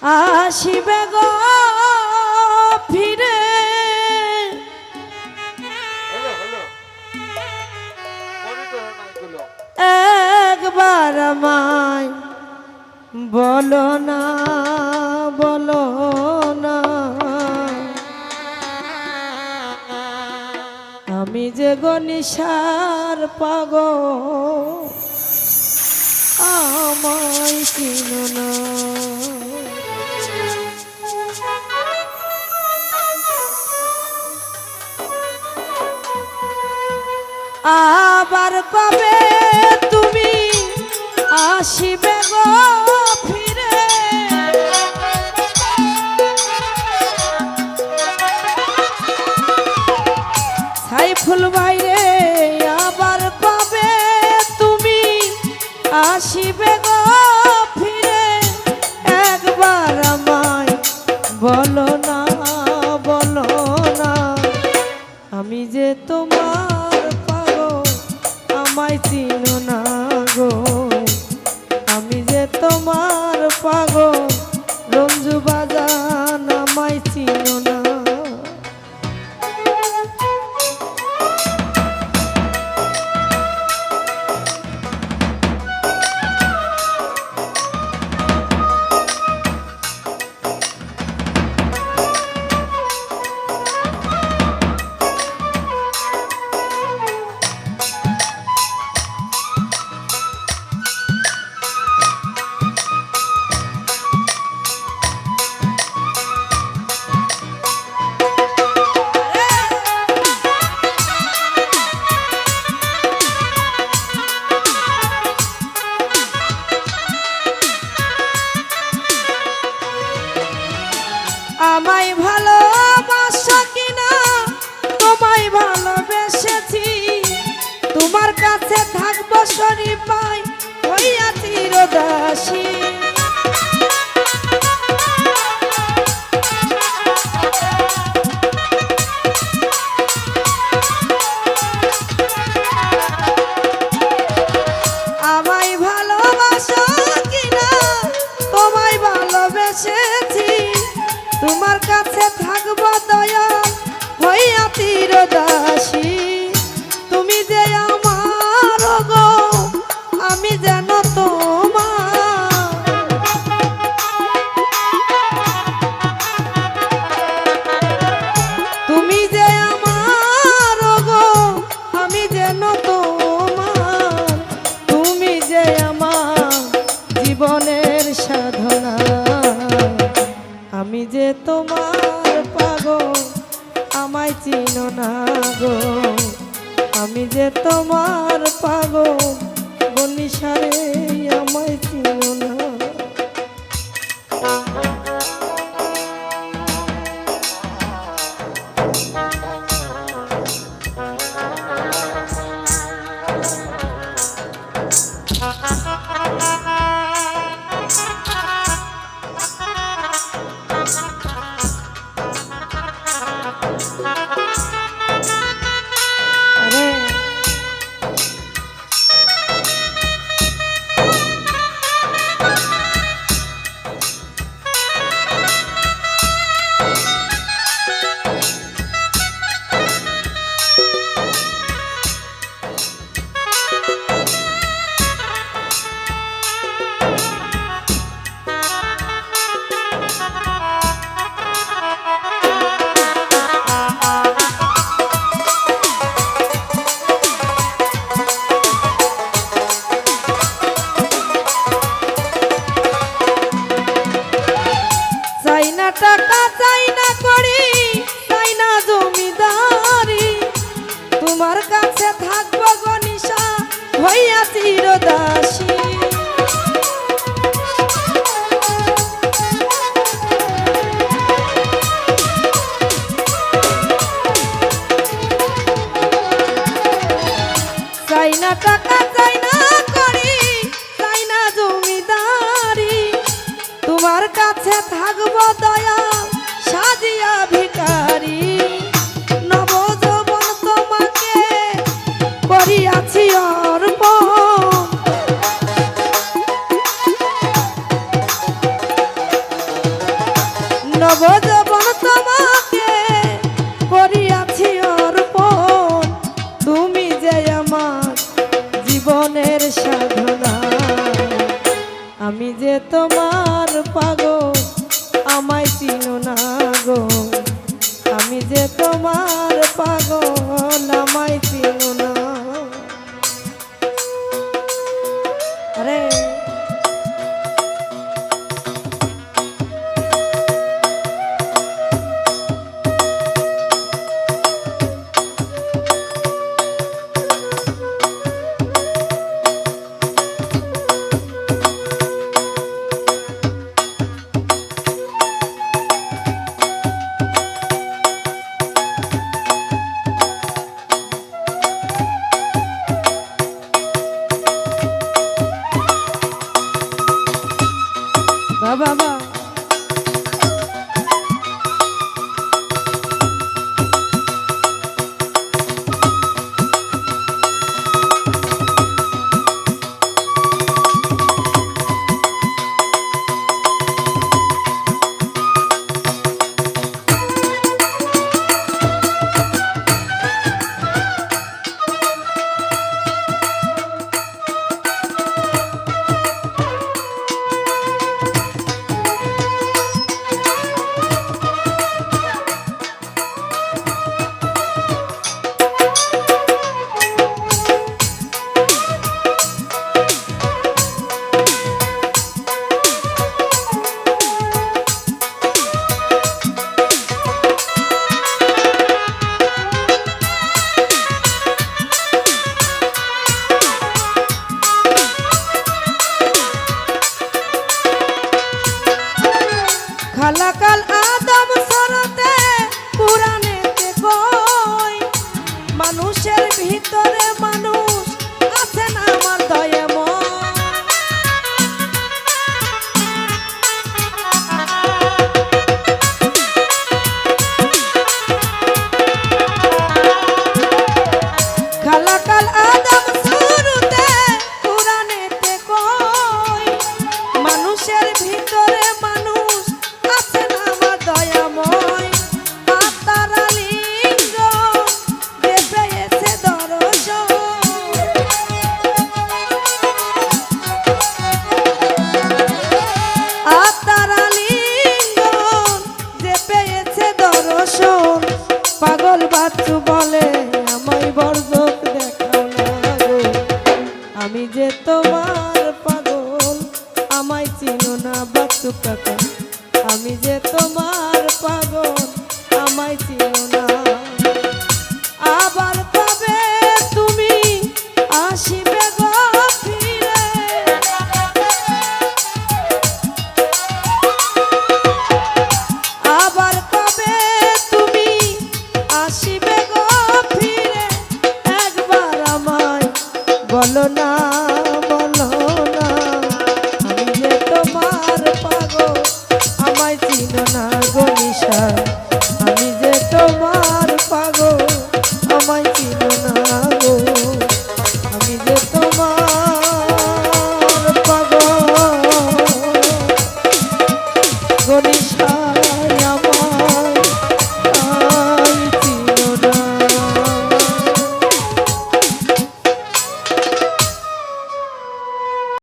আসিবে গো ফিরে একবার আমায় বলো না বলো না আমি যে গনিশার পাগল আমায় চিনো না আবার কবে তুমি আসিবে গো ফিরে সাইফুল বাইরে আবার কবে তুমি আসিবে গো ফিরে একবার আমায় বলো না আমি যে তোমার পাগল আমায় চিনো না গো আমি যে তোমার পাগল রঞ্জু বাজান আমায় চিনো না আমায় ভালোবাসো কিনা তোমায় ভালোবেসেছি তোমার কাছে থাকবো শরী পাই হইয়া চিরদাসী আমায় ভালোবাসো কিনা তোমায় ভালোবেসেছি তোমার কাছে থাকবো দয়া হইয়া চিরদাসী তুমি যে আমার গো আমি যেন তোমার তুমি যে আমার গো আমি যেন তোমার তুমি যে আমার জীবনের সাধনা আমি যে তোমার পাগল আমায় চিনো না গো আমি যে তোমার পাগল বনিশারে আমায় চিনো না টাকা চাই না করি চাই না জমিদারি তোমার কাছে থাকবো গনিশা হইয়া চিরদাসী চাই না টাকা চাই না করি চাই না জমিদারি তোমার কাছে থাকবো দয়া সাজিয়া ভিখারি নবযৌবন তোমাকে করিয়াছি অর্পণ যে আমার জীবনের সাধনা, আমি যে তোমার পাগল আমায় চিনো না গো, আমি যে তোমার পাগল আমায় চিনো না। আরে বাবা খালাকাল আদম সরতে পুরাণেতে কই, মানুষের ভিতরে মানুষ আছেন আমার দয়াময়। খালাকাল আদম সরতে পুরাণেতে কই, মানুষের ভিতরে মানুষ আছেন আমার দয়াময়। আত্মারা লিঙ্গ যে পেয়েছে দর্শন, আত্মারা লিঙ্গ যে পেয়েছে দর্শন, পাগল বাচ্চু বলে আমায় বর্জক দেখাও না গো, আমি যে তোমার পাগল আমায় চিনো না বাচ্চু কাকা, আমি যে তোমার পাগল আমায় চিনো না। আবার কবে তুমি আসিবে গো ফিরে, আবার কবে তুমি আসিবে গো ফিরে, একবার আমায় বলো না